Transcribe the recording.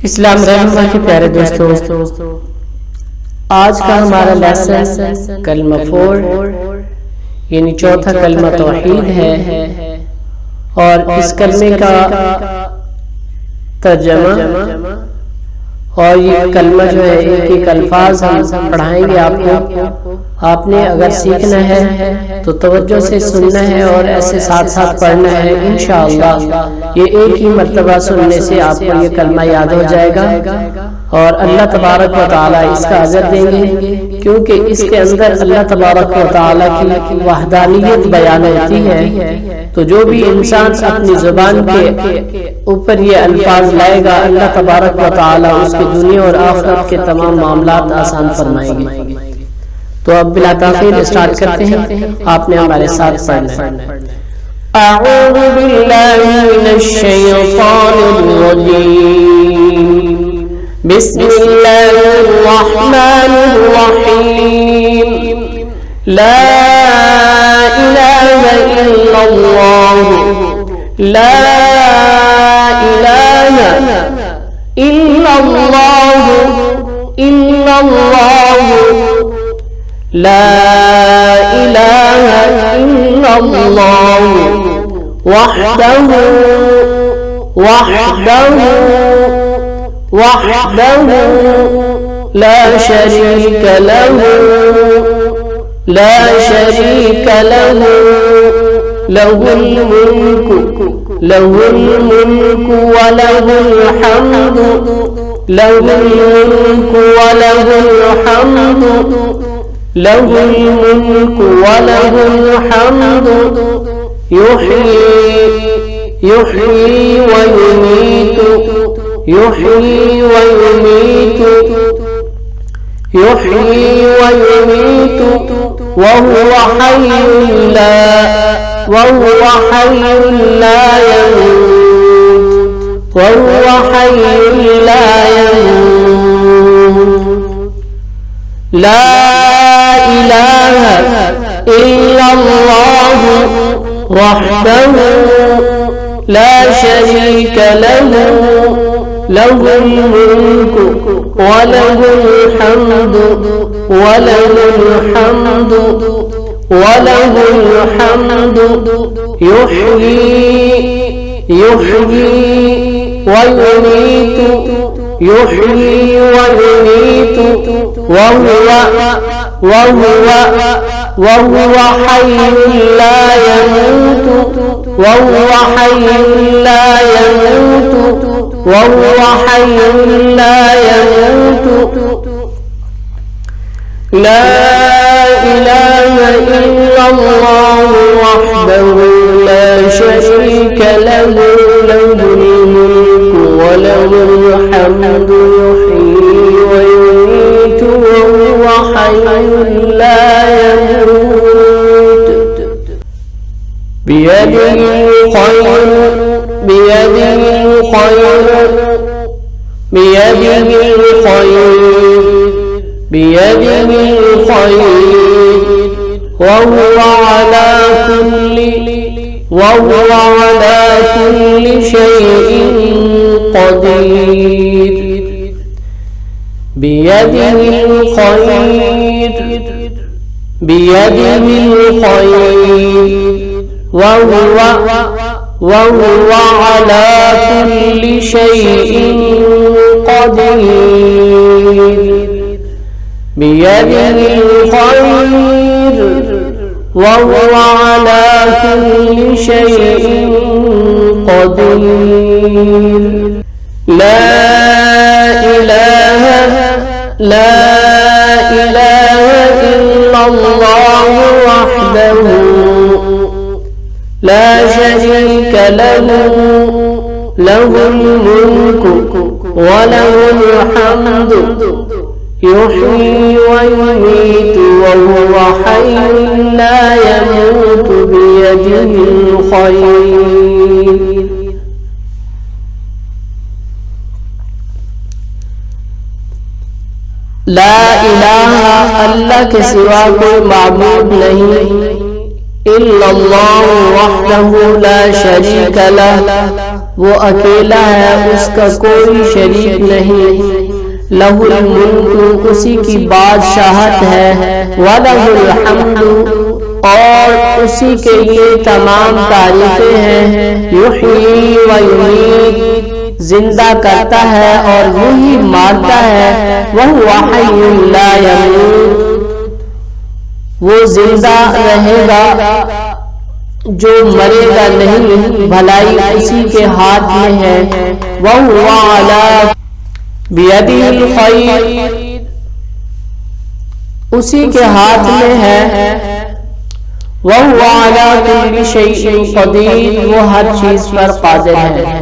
इस्लाम रहमा के प्यारे दोस्तों, आज का हमारा लेसन कलमा 4 यानी चौथा कलमा तौहीद है और इस कलमे का तर्जमा और ये कलमा जो है एक अल्फाज हम पढ़ाएंगे आपको। आपने अगर सीखना है तो तवज्जो से सुनना है और ऐसे साथ साथ पढ़ना है। इंशाअल्लाह ये एक ही मर्तबा सुनने से आपको ये कलमा याद हो जाएगा और अल्लाह तबारक व तआला इसका अजर देंगे, क्योंकि इसके अंदर अल्लाह तबारक व तआला की वहदानियत बयान होती है। तो जो भी इंसान अपनी जुबान के ऊपर ये अल्फाज लाएगा, अल्लाह तबारक व तआला उसकी दुनिया और आखिरत के तमाम मामलात आसान फरमाएंगे। तो अब बिला ताखीर स्टार्ट करते हैं, आपने हमारे साथ पढ़ना है। अऊज़ु बिल्लाहि मिनश शैतानिर रजीम, बिस्मिल्लाहिर रहमानिर रहीम, ला इलाहा इल्लल्लाह, ला इलाहा इल्लल्लाह, इल्लल्लाह, ला इलाहा इल्लल्लाह, वहदहु वहदहु वहदहु ला शरीक लहु, ला शरीक लहु, लहुल मुल्कु व लहुल हम्दु, लहुल मुल्कु व लहुल हम्दु, लहुल मुल्कु व लहुल हम्दु, युह्यी व युमीतु, युह्यी व युमीतु, युह्यी व युमीतु, वहुव हय्युन ला यमूत, वहुव हय्युन ला यमूत, ला इलाहा इल्लल्लाह वहदहु ला शरीक लहु, लहुल मुल्कु व लहुल हम्दु, व लहुल हम्दु, व लहुल हम्दु, युह्यी व युमीतु, युह्यी व युमीतु, वहुव हय्युन ला यमूतु, वहुव हय्युन ला यमूतु, वहुव हय्युन ला यमूतु, ला इलाहा इल्लल्लाह वहदहु ला शरीक लहु, लहुल मुल्कु व लहुल हम्दु, युह्यी व युमीतु, वहुव हय्युन ला यमूत, बियदिहिल खैर, बियदिहिल खैर, बियदिहिल खैर, बियदिहिल खैर, वहुव अला कुल्ली शैइन क़दीर, बियदिहिल खैर, बियदिहिल खैर, वहुव अला कुल्ली शैइन क़दीर, बियदिहिल खैर, वहुव अला कुल्ली शैइन क़दीर, ला इलाहा इल्लल्लाह वहदहु ला शरीक लहु, लहुल मुल्कु व लहुल हम्दु, युह्यी व युमीतु, वहुव हय्युन ला यमूतु, बियदिहिल खैर। ला इलाहा अल्लाह के सिवा कोई माबूद नहीं, इल्लल्लाहु वहदहु ला शरीक लह, وہ اکیلا ہے، اس کا کوئی شریک نہیں، لہ الملک، اسی کی بادشاہت ہے، وَلَهُ الْحَمْدُ، اور اسی کے لیے تمام تعریفیں ہیں، یحیی ویمیت، زندہ کرتا ہے اور وہی مارتا ہے، وَهُوَ حَيٌّ لَا يَمُوتُ، وہ زندہ رہے گا جو مرے گا نہیں، بھلائی اسی کے ہاتھ میں ہے، وَهُوَ عَلَىٰ بِيَدِهِ الْخَيْرُ، اسی کے ہاتھ میں ہے، وَهُوَ عَلَىٰ كُلِّ شَيْءٍ قَدِيرٌ، وہ ہر چیز پر قادر ہے۔